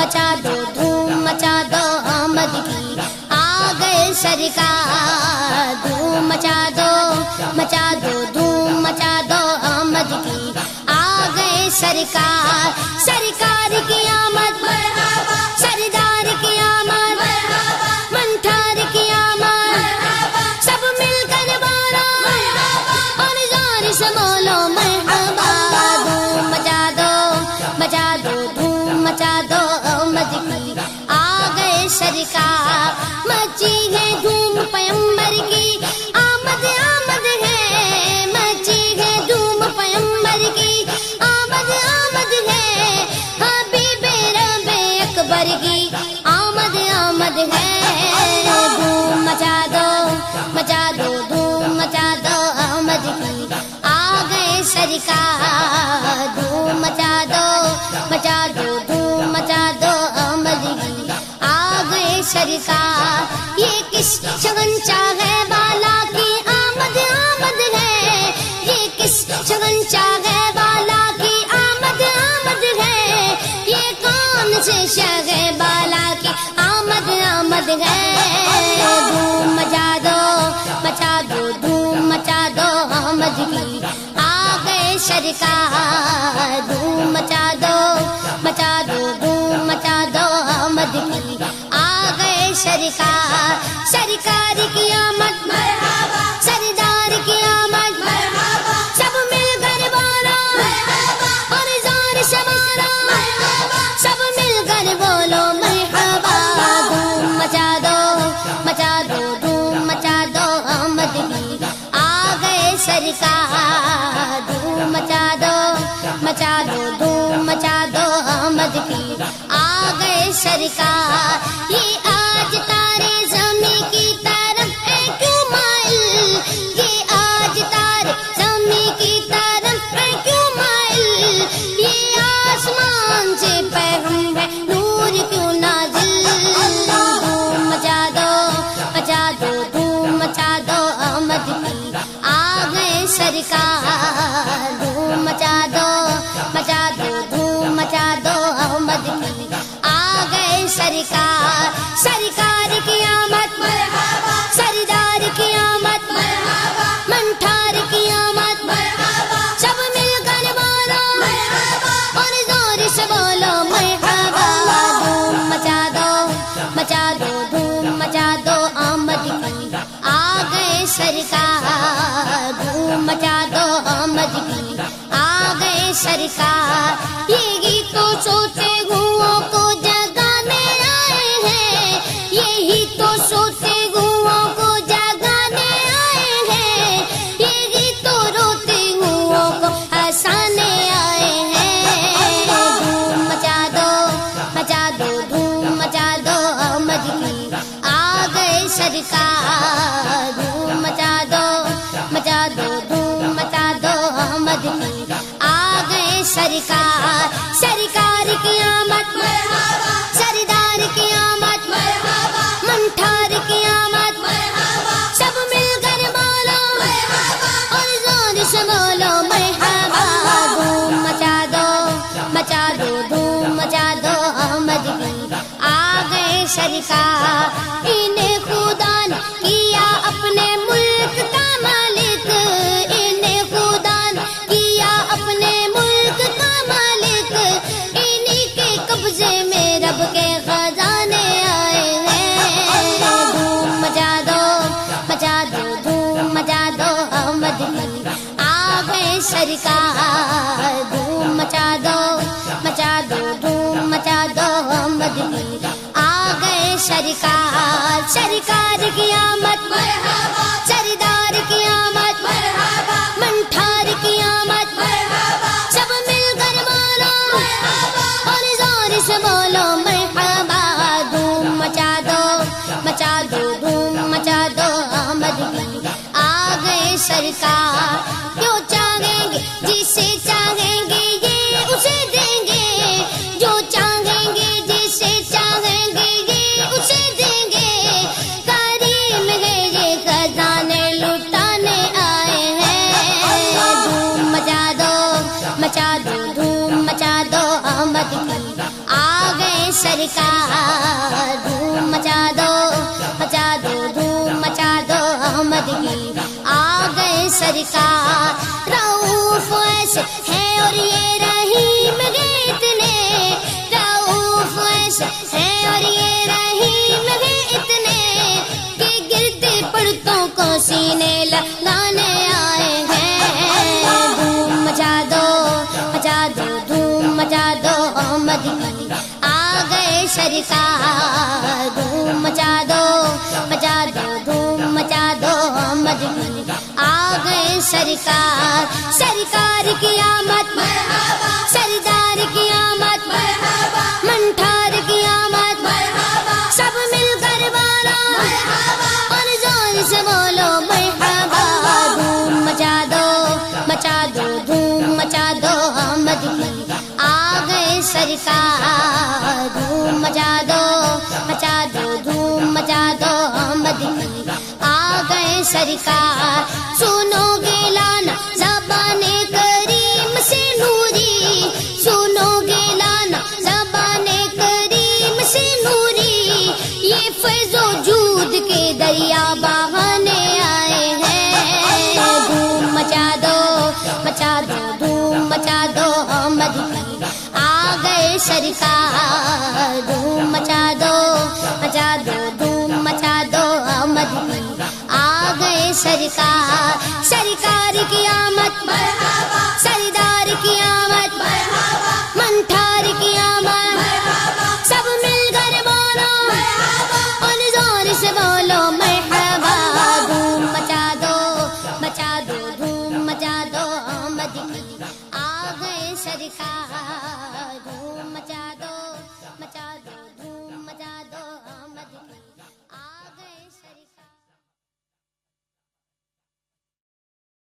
مچا دو دھوم مچا دو آمد کی آ گئے سرکار دھوم مچا دو دھوم مچا دو آمد کی آ گئے سرکار سرکار کی آمد مرحبا سردار کی آمد مرحبا منٹھار کی آمد مرحبا سب مل کر بولو مرحبا اور زور سے بولو مرحبا دھوم مچا دو دھوم مچا دو آمد کی آ گئے سرکار مچی ہے دھوم پیغمبر کی آمد آمد ہے مچی ہے دھوم پیغمبر کی آمد آمد ہے حبیب رب اکبر کی آمد آمد ہے دھوم مچا دو دھوم مچا دو آمد کی آ گئے سرکار دھوم مچا دو دھوم مچا دو آمد کی آ گئے سرکار یہ کس شگن چاہے والا کی آمد آمد ہے یہ کس شگن چاہے والا کی آمد آمد ہے یہ کون سے شگے والا کی آمد آمد ہے دھوم مچا دو دھوم مچا دو آمد کی آ گئے سرکار دھوم مچا دو دھوم مچا دو آمد کی آ گئے سرکار سرکار کی آمد مرحبا سردار کی آمد مرحبا سب مل کر بولو مرحبا اور زور سے بولو مرحبا سب مل کر بولو مرحبا دھوم مچا دو دھوم مچا دو آمد کی آ گئے سرکار دھوم مچا دو دھوم مچا دو آمد کی آ گئے سرکار یہ آج تارے زمین کی طرف ہے کیوں مائل یہ آج تارے زمین کی طرف ہے کیوں مائل یہ آسمان سے پیغام ہے نور کیوں نازل دھوم مچا دو دھوم مچا دو آمد کی آ گئے سرکار دھوم مچا دو دھوم مچا دو آمد کی آ گئے سرکار سرکار کی آمد مرحبا سردار کی آمد مرحبا منٹھار کی آمد مرحبا سب مل کر بولو مرحبا اور زور سے بولو مرحبا دھوم مچا دو دھوم مچا دو آمد کی آ گئے سرکار دھوم مچا دو آمد کی آ گئے سرکار یہ گیت تو سوتے گھوؤں کو جگانے آئے ہیں یہی تو سوتے گھوؤں کو جگانے آئے ہیں یہ گیت تو روتے گھوؤں کو ہنسانے آئے ہیں دھوم مچا دو دھوم مچا دو آمد کی آ گئے سرکار دھوم مچا دو دھوم مچا دو آمد کی آ گئے سرکار سرکار کی آمد مرحبا سردار کی آمد مرحبا منٹھار کی آمد مرحبا سب مل کر بولو مرحبا اور زور سے بولو مرحبا دھوم مچا دو دھوم مچا دو آمد کی آ گئے سرکار انہیں خدا نے کیا اپنے ملک کا مالک انہیں خدا نے کیا اپنے ملک کا مالک انہی کے قبضے میں رب کے خزانے آئے ہیں دھوم مچا دو دھوم مچا دو آمد کی آ گئے سرکار دھوم مچا دو دھوم مچا دو آمد کی آ گئے سرکار سرکار کی آمد مرحبا سردار کی آمد مرحبا منٹھار کی آمد مرحبا سب مل کر بولو مرحبا اور زور سے بولو مرحبا دھوم مچا دو دھوم مچا دو آمد کی آ گئے سرکار جو چاہیں گے جسے چاہیں گے یہ اسے دیں گے جو چاہیں گے جسے چاہیں گے یہ اسے دیں گے کریم ہے یہ خزانے لٹانے آئے ہیں دھوم مچا دو دھوم مچا دو آمد کی آ گئے سرکار سرکار دھوم مچا دو دھوم مچا دو احمد کی آ گئے سرکار رؤوف ایسے ہے اور یہ رحیم گے اتنے رؤوف ایسے ہے اور یہ رحیم گے اتنے کہ گرتے پڑتوں کو سینے لگانے آئے ہیں دھوم مچا دو دھوم مچا دو احمد کی آ گئے سرکار دھوم مچا دو دھوم مچا دو احمد کی آ گئے سرکار سرکار کی آمد مرحبا سردار کی آمد مرحبا منٹھار کی آمد مرحبا سب مل کر بالا مرحبا اور زور سے بولو مرحبا دھوم مچا دو دھوم مچا دو احمد کی آ گئے سرکار دھوم مچا دو دھوم مچا دو احمد کی آ گئے سرکار سنو گے لانا زبان کریم سے نوری سنو گے لانا زبان کریم سے نوری یہ فیض و جود کے دریا بہانے آئے ہیں دھوم مچا دو دھوم مچا دو احمد کی آ گئے سرکار دھوم مچا دو دھوم مچا دو احمد کی آ گئے سرکار سرکار کی آمد مرحبا